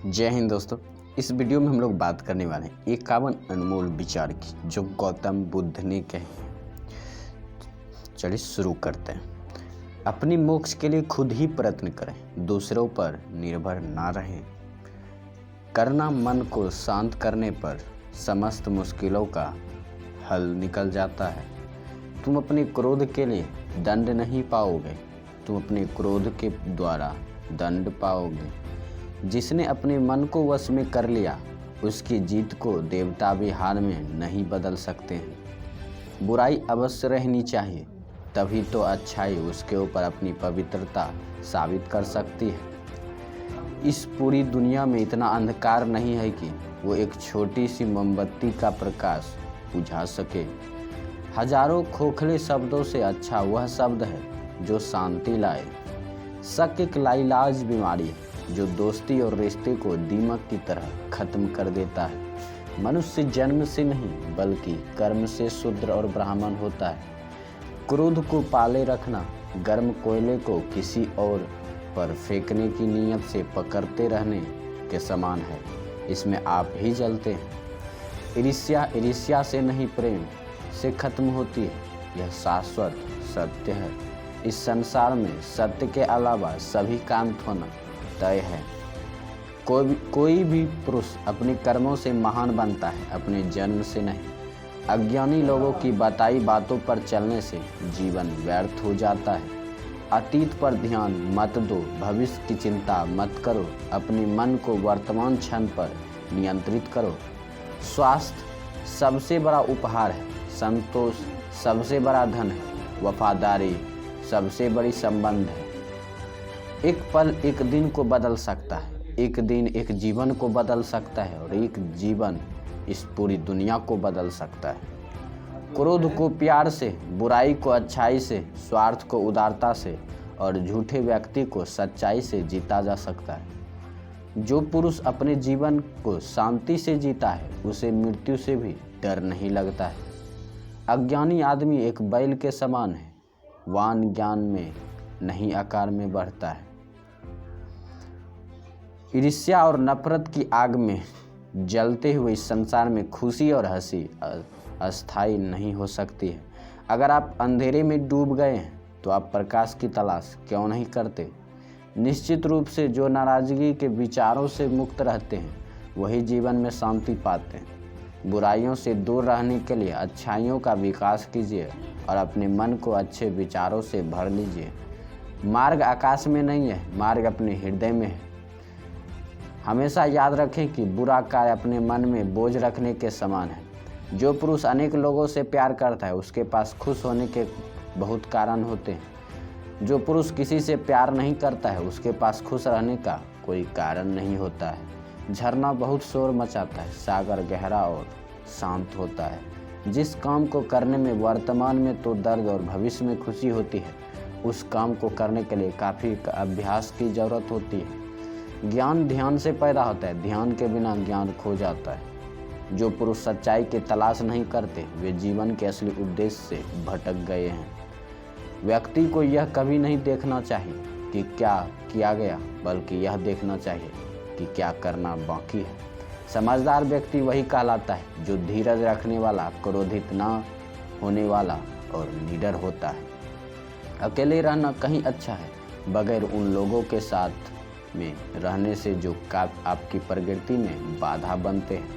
जय हिंद दोस्तों। इस वीडियो में हम लोग बात करने वाले हैं 51 अनमोल विचार की जो गौतम बुद्ध ने कहे हैं। चलिए शुरू करते हैं। अपनी मोक्ष के लिए खुद ही प्रयत्न करें, दूसरों पर निर्भर ना रहें। करना मन को शांत करने पर समस्त मुश्किलों का हल निकल जाता है। तुम अपने क्रोध के लिए दंड नहीं पाओगे, तुम अपने क्रोध के द्वारा दंड पाओगे। जिसने अपने मन को वश में कर लिया, उसकी जीत को देवता भी हार में नहीं बदल सकते हैं। बुराई अवश्य रहनी चाहिए, तभी तो अच्छाई उसके ऊपर अपनी पवित्रता साबित कर सकती है। इस पूरी दुनिया में इतना अंधकार नहीं है कि वो एक छोटी सी मोमबत्ती का प्रकाश बुझा सके। हजारों खोखले शब्दों से अच्छा वह शब्द है जो शांति लाए। शक एक लाइलाज बीमारी है जो दोस्ती और रिश्ते को दीमक की तरह खत्म कर देता है। मनुष्य जन्म से नहीं बल्कि कर्म से शूद्र और ब्राह्मण होता है। क्रोध को पाले रखना गर्म कोयले को किसी और पर फेंकने की नीयत से पकड़ते रहने के समान है। इसमें आप ही जलते हैं। ईर्ष्या से नहीं प्रेम से खत्म होती है, यह शाश्वत सत्य है। इस संसार में सत्य के अलावा सभी का अंत होना तय है। कोई भी पुरुष अपने कर्मों से महान बनता है, अपने जन्म से नहीं। अज्ञानी लोगों की बताई बातों पर चलने से जीवन व्यर्थ हो जाता है। अतीत पर ध्यान मत दो, भविष्य की चिंता मत करो। अपने मन को वर्तमान क्षण पर नियंत्रित करो। स्वास्थ्य सबसे बड़ा उपहार है, संतोष सबसे बड़ा धन है, वफादारी सबसे बड़ी संबंध है। एक पल एक दिन को बदल सकता है, एक दिन एक जीवन को बदल सकता है और एक जीवन इस पूरी दुनिया को बदल सकता है। क्रोध को प्यार से, बुराई को अच्छाई से, स्वार्थ को उदारता से और झूठे व्यक्ति को सच्चाई से जीता जा सकता है। जो पुरुष अपने जीवन को शांति से जीता है, उसे मृत्यु से भी डर नहीं लगता है। अज्ञानी आदमी एक बैल के समान है, वान ज्ञान में नहीं आकार में बढ़ता है। ईर्ष्या और नफरत की आग में जलते हुए इस संसार में खुशी और हंसी अस्थायी नहीं हो सकती है। अगर आप अंधेरे में डूब गए हैं तो आप प्रकाश की तलाश क्यों नहीं करते? निश्चित रूप से जो नाराजगी के विचारों से मुक्त रहते हैं वही जीवन में शांति पाते हैं। बुराइयों से दूर रहने के लिए अच्छाइयों का विकास कीजिए और अपने मन को अच्छे विचारों से भर लीजिए। मार्ग आकाश में नहीं है, मार्ग अपने हृदय में है। हमेशा याद रखें कि बुरा कार्य अपने मन में बोझ रखने के समान है। जो पुरुष अनेक लोगों से प्यार करता है उसके पास खुश होने के बहुत कारण होते हैं। जो पुरुष किसी से प्यार नहीं करता है उसके पास खुश रहने का कोई कारण नहीं होता है। झरना बहुत शोर मचाता है, सागर गहरा और शांत होता है। जिस काम को करने में वर्तमान में तो दर्द और भविष्य में खुशी होती है, उस काम को करने के लिए काफ़ी अभ्यास की ज़रूरत होती है। ज्ञान ध्यान से पैदा होता है, ध्यान के बिना ज्ञान खो जाता है। जो पुरुष सच्चाई की तलाश नहीं करते वे जीवन के असली उद्देश्य से भटक गए हैं। व्यक्ति को यह कभी नहीं देखना चाहिए कि क्या किया गया, बल्कि यह देखना चाहिए कि क्या करना बाकी है। समझदार व्यक्ति वही कहलाता है जो धीरज रखने वाला, क्रोधित ना होने वाला और निडर होता है। अकेले रहना कहीं अच्छा है, बगैर उन लोगों के साथ में रहने से जो आपकी प्रगति में बाधा बनते हैं।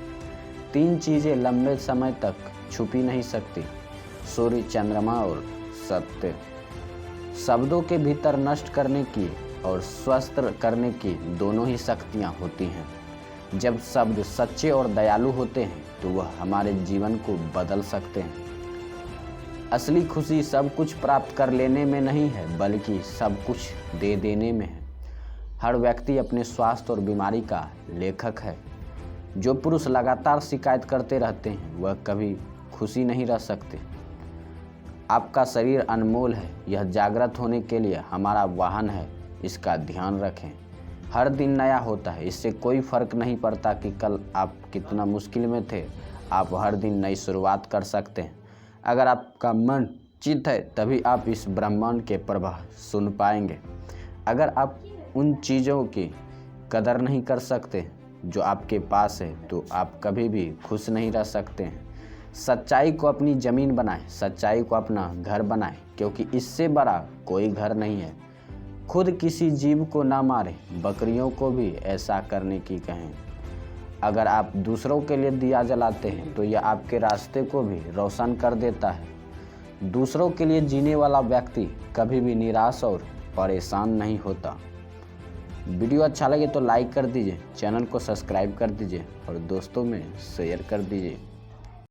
3 चीज़ें लंबे समय तक छुपी नहीं सकती, सूर्य, चंद्रमा और सत्य। शब्दों के भीतर नष्ट करने की और स्वस्थ करने की दोनों ही शक्तियाँ होती हैं। जब शब्द सच्चे और दयालु होते हैं तो वह हमारे जीवन को बदल सकते हैं। असली खुशी सब कुछ प्राप्त कर लेने में नहीं है, बल्कि सब कुछ दे देने में है। हर व्यक्ति अपने स्वास्थ्य और बीमारी का लेखक है। जो पुरुष लगातार शिकायत करते रहते हैं वह कभी खुशी नहीं रह सकते। आपका शरीर अनमोल है, यह जागृत होने के लिए हमारा वाहन है, इसका ध्यान रखें। हर दिन नया होता है, इससे कोई फर्क नहीं पड़ता कि कल आप कितना मुश्किल में थे। आप हर दिन नई शुरुआत कर सकते हैं। अगर आपका मन चित है तभी आप इस ब्रह्मांड के प्रवाह सुन पाएंगे। अगर आप उन चीज़ों की कदर नहीं कर सकते जो आपके पास है तो आप कभी भी खुश नहीं रह सकते हैं। सच्चाई को अपनी ज़मीन बनाएं, सच्चाई को अपना घर बनाएं, क्योंकि इससे बड़ा कोई घर नहीं है। खुद किसी जीव को ना मारें, बकरियों को भी ऐसा करने की कहें। अगर आप दूसरों के लिए दिया जलाते हैं तो यह आपके रास्ते को भी रोशन कर देता है। दूसरों के लिए जीने वाला व्यक्ति कभी भी निराश और परेशान नहीं होता। वीडियो अच्छा लगे तो लाइक कर दीजिए, चैनल को सब्सक्राइब कर दीजिए और दोस्तों में शेयर कर दीजिए।